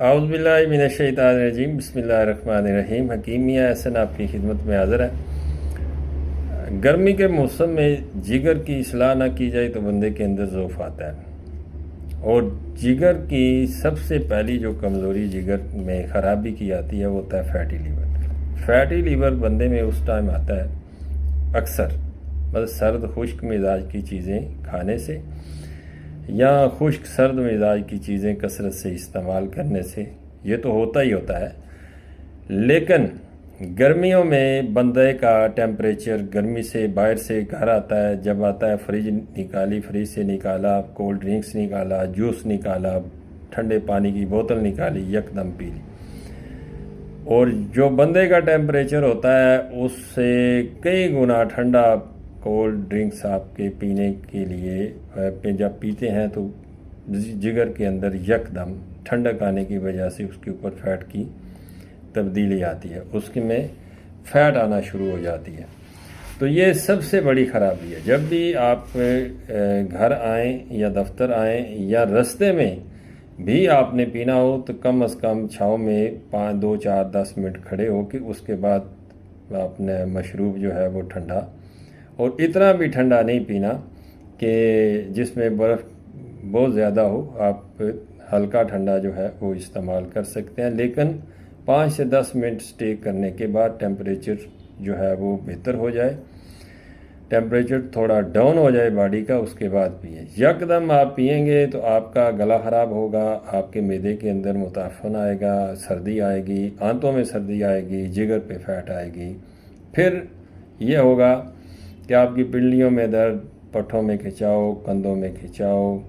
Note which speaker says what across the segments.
Speaker 1: आउज़ुबिल्लाहि मिनश्शैतानिर्रजीम बिस्मिल्लाहिर्रहमानिर्रहीम। हकीम मियां एहसन आपकी खिदमत में हाज़िर है। गर्मी के मौसम में जिगर की इस्लाह ना की जाए तो बंदे के अंदर ज़ौफ़ आता है। और जिगर की सबसे पहली जो कमज़ोरी जिगर में ख़राबी की आती है वो होता है फ़ैटी लीवर। फ़ैटी लीवर बंदे में उस टाइम आता है अक्सर, मतलब सर्द खुश्क मिजाज की चीज़ें खाने से या खुश्क सर्द मिजाज की चीज़ें कसरत से इस्तेमाल करने से। ये तो होता ही होता है, लेकिन गर्मियों में बंदे का टेम्परेचर गर्मी से बाहर से घर आता है, जब आता है फ्रिज निकाली, फ्रिज से निकाला, कोल्ड ड्रिंक्स निकाला, जूस निकाला, ठंडे पानी की बोतल निकाली, यकदम पी ली। और जो बंदे का टेम्परेचर होता है उससे कई गुना ठंडा कोल्ड ड्रिंक्स आपके पीने के लिए जब पीते हैं तो जिगर के अंदर यकदम ठंडक आने की वजह से उसके ऊपर फैट की तब्दीली आती है, उसके में फैट आना शुरू हो जाती है। तो ये सबसे बड़ी ख़राबी है। जब भी आप घर आएँ या दफ्तर आएँ या रास्ते में भी आपने पीना हो तो कम से कम छाँव में 5, 2, 4, 10 मिनट खड़े हो कि उसके बाद आपने मशरूब जो है वो ठंडा, और इतना भी ठंडा नहीं पीना कि जिसमें बर्फ़ बहुत ज़्यादा हो। आप हल्का ठंडा जो है वो इस्तेमाल कर सकते हैं, लेकिन 5 से 10 मिनट स्टे करने के बाद टेम्परेचर जो है वो बेहतर हो जाए, टेम्परेचर थोड़ा डाउन हो जाए बॉडी का, उसके बाद पिए। यकदम आप पिएंगे तो आपका गला ख़राब होगा, आपके मैदे के अंदर मुताफ़न आएगा, सर्दी आएगी, आंतों में सर्दी आएगी, जिगर पे फैट आएगी। फिर ये होगा कि आपकी पिंडलियों में दर्द, पट्ठों में खिंचाव, कंधों में खिंचाव,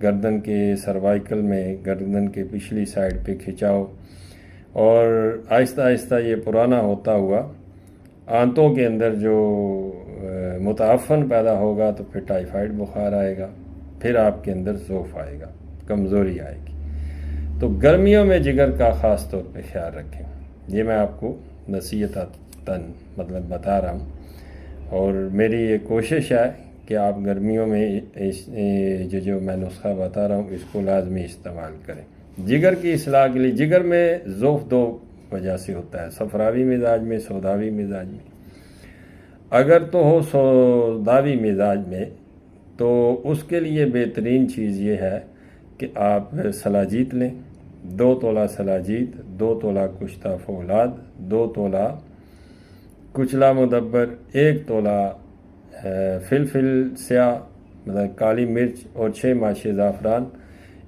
Speaker 1: गर्दन के सर्वाइकल में, गर्दन के पिछली साइड पे खिंचाव, और आहिस्ता आहिस्ता ये पुराना होता हुआ आंतों के अंदर जो मुताफ़न पैदा होगा तो फिर टाइफाइड बुखार आएगा, फिर आपके अंदर ज़ौफ़ आएगा, कमज़ोरी आएगी। तो गर्मियों में जिगर का ख़ास तौर पे ख्याल रखें। ये मैं आपको नसीहतन मतलब बता रहा हूँ, और मेरी ये कोशिश है कि आप गर्मियों में इस जो मैं नुस्खा बता रहा हूँ इसको लाजमी इस्तेमाल करें। जिगर की इस्लाह के लिए जिगर में ज़ौफ़ दो वजह से होता है, सफ़रावी मिजाज में, सौदावी मिजाज में। अगर तो हो सौदावी मिजाज में तो उसके लिए बेहतरीन चीज़ ये है कि आप सलाजीत लें, 2 तोला सलाजीत, 2 तोला कुश्ता फौलाद, 2 तोला कुचला मुदब्बर, 1 तोला फिलफिल स्याह मतलब काली मिर्च, और 6 माशे ज़ाफ़रान।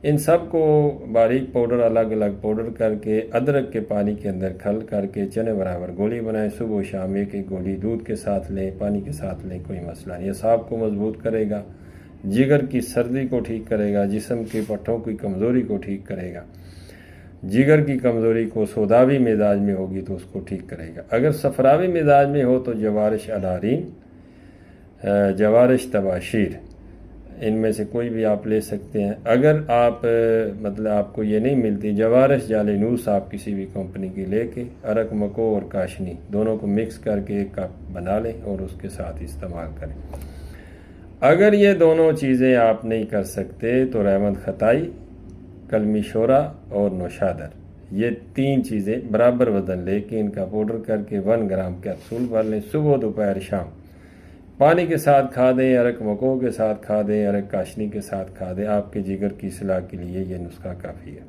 Speaker 1: इन सब को बारीक पाउडर, अलग अलग पाउडर करके अदरक के पानी के अंदर खल करके चने बराबर गोली बनाएं। सुबह शाम एक एक गोली दूध के साथ लें, पानी के साथ लें, कोई मसला नहीं। असाब को मजबूत करेगा, जिगर की सर्दी को ठीक करेगा, जिस्म के पट्ठों की कमज़ोरी को ठीक करेगा। जिगर की कमज़ोरी को सौदावी मिजाज में होगी तो उसको ठीक करेगा। अगर सफ़रावी मिजाज में हो तो जवारिश अनारीन, जवारिश तबाशीर, इनमें से कोई भी आप ले सकते हैं। अगर आप मतलब आपको ये नहीं मिलती जवारिश जालिनूस, आप किसी भी कंपनी की लेके अरक मको और काशनी दोनों को मिक्स करके एक कप बना लें और उसके साथ इस्तेमाल करें। अगर ये दोनों चीज़ें आप नहीं कर सकते तो रहमत खताई, कलमी शोरा और नौशादर, ये 3 चीज़ें बराबर वज़न लेके इनका पाउडर करके 1 ग्राम कैप्सूल भर लें। सुबह दोपहर शाम पानी के साथ खा दें, अरक मको के साथ खा दें, अरक काशनी के साथ खा दें। आपके जिगर की इस्लाह के लिए ये नुस्खा काफ़ी है।